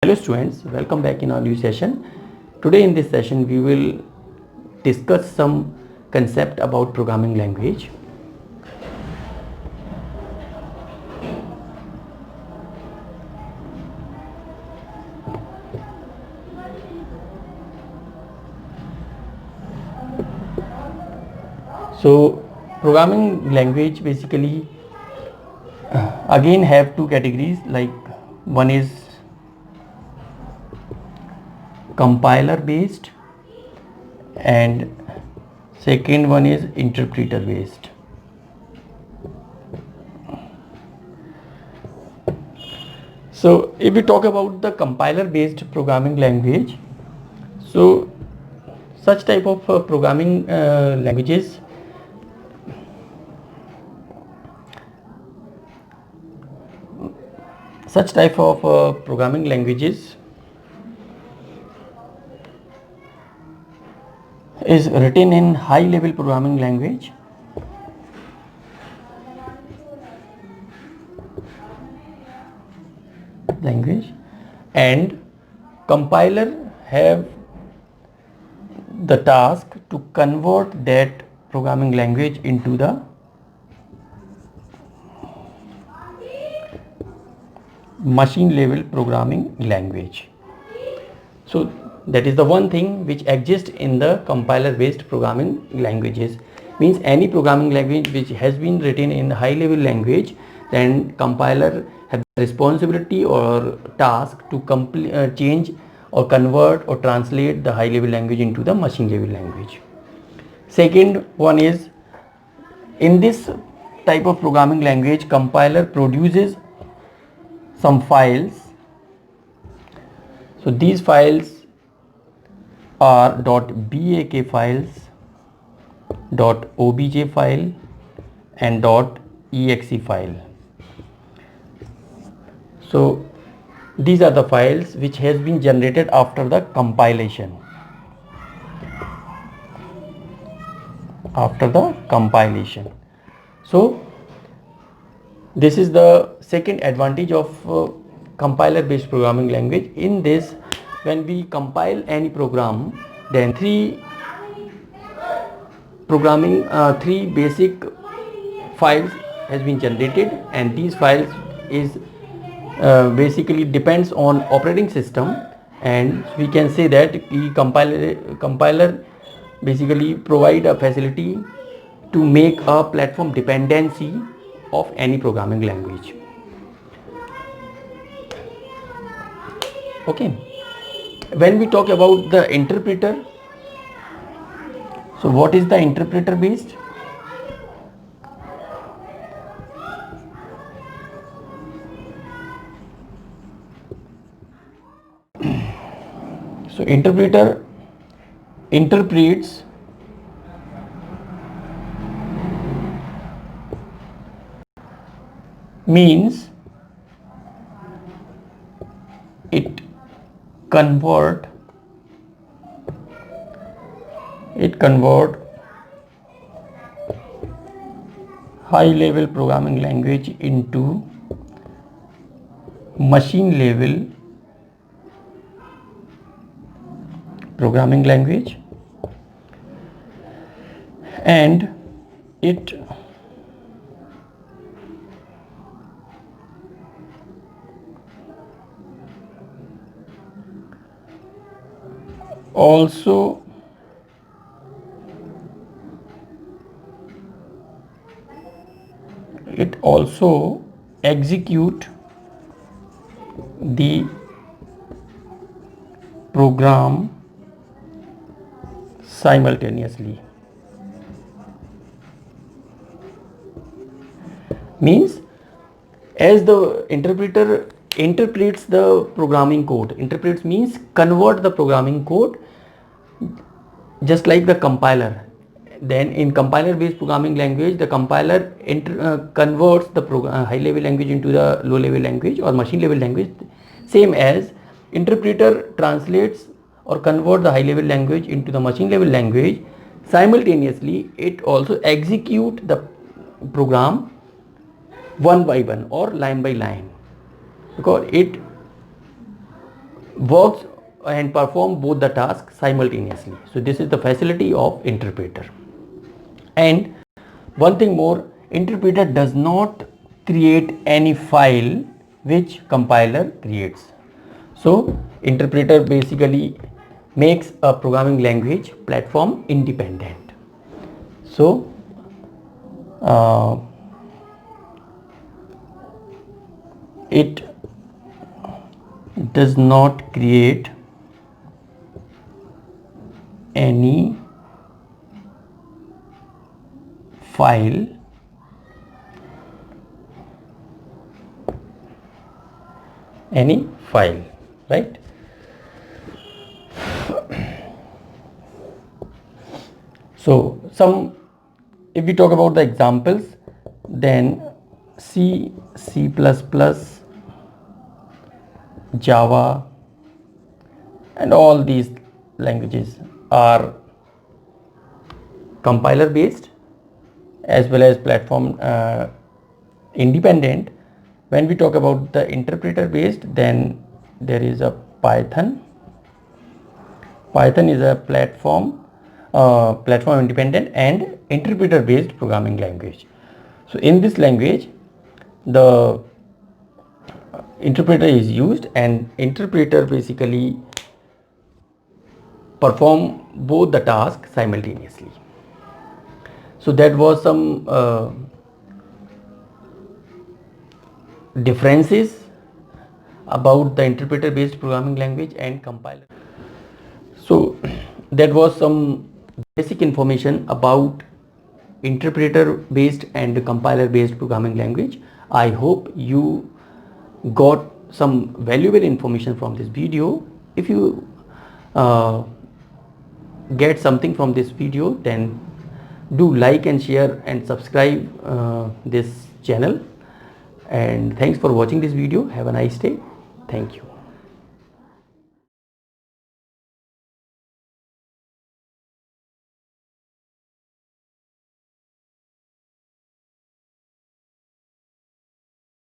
Hello students, welcome back in our new session. Today in this session we will discuss some concept about programming language. So programming language basically again have two categories, like one is compiler based and second one is interpreter based. So if we talk about the compiler based programming language, so such type of programming languages is written in high level programming language and compiler have the task to convert that programming language into the machine level programming language. So that is the one thing which exists in the compiler based programming languages. Means any programming language which has been written in high level language, then compiler have the responsibility or task to change or convert or translate the high level language into the machine level language. Second one is, in this type of programming language, compiler produces some files. So these files are .bak files, .obj file and .exe file. So these are the files which has been generated after the compilation. So this is the second advantage of compiler based programming language. In this, when we compile any program, then three basic files has been generated, and these files is basically depends on operating system, and we can say that the compiler basically provide a facility to make a platform dependency of any programming language. Okay, when we talk about the interpreter, so what is the interpreter based? So interpreter interprets means it convert high level programming language into machine level programming language, and it also execute the program simultaneously. Means as the interpreter interprets the programming code, interprets means convert the programming code, just like the compiler. Then in compiler based programming language, the compiler converts the high level language into the low level language or machine level language, same as interpreter translates or convert the high level language into the machine level language. Simultaneously it also execute the program one by one or line by line, because it works and perform both the tasks simultaneously. So this is the facility of interpreter. And one thing more, interpreter does not create any file which compiler creates. So interpreter basically makes a programming language platform independent. So it does not create any file right? So if we talk about the examples, then C, C++, Java and all these languages are compiler based as well as platform independent. When we talk about the interpreter based, then there is a Python. Python is a platform independent and interpreter based programming language. So in this language, the interpreter is used, and interpreter basically perform both the tasks simultaneously. So that was some differences about the interpreter based programming language and compiler. So that was some basic information about interpreter based and compiler based programming language. I hope you got some valuable information from this video. If you get something from this video, then do like and share and subscribe this channel. And thanks for watching this video. Have a nice day. Thank you.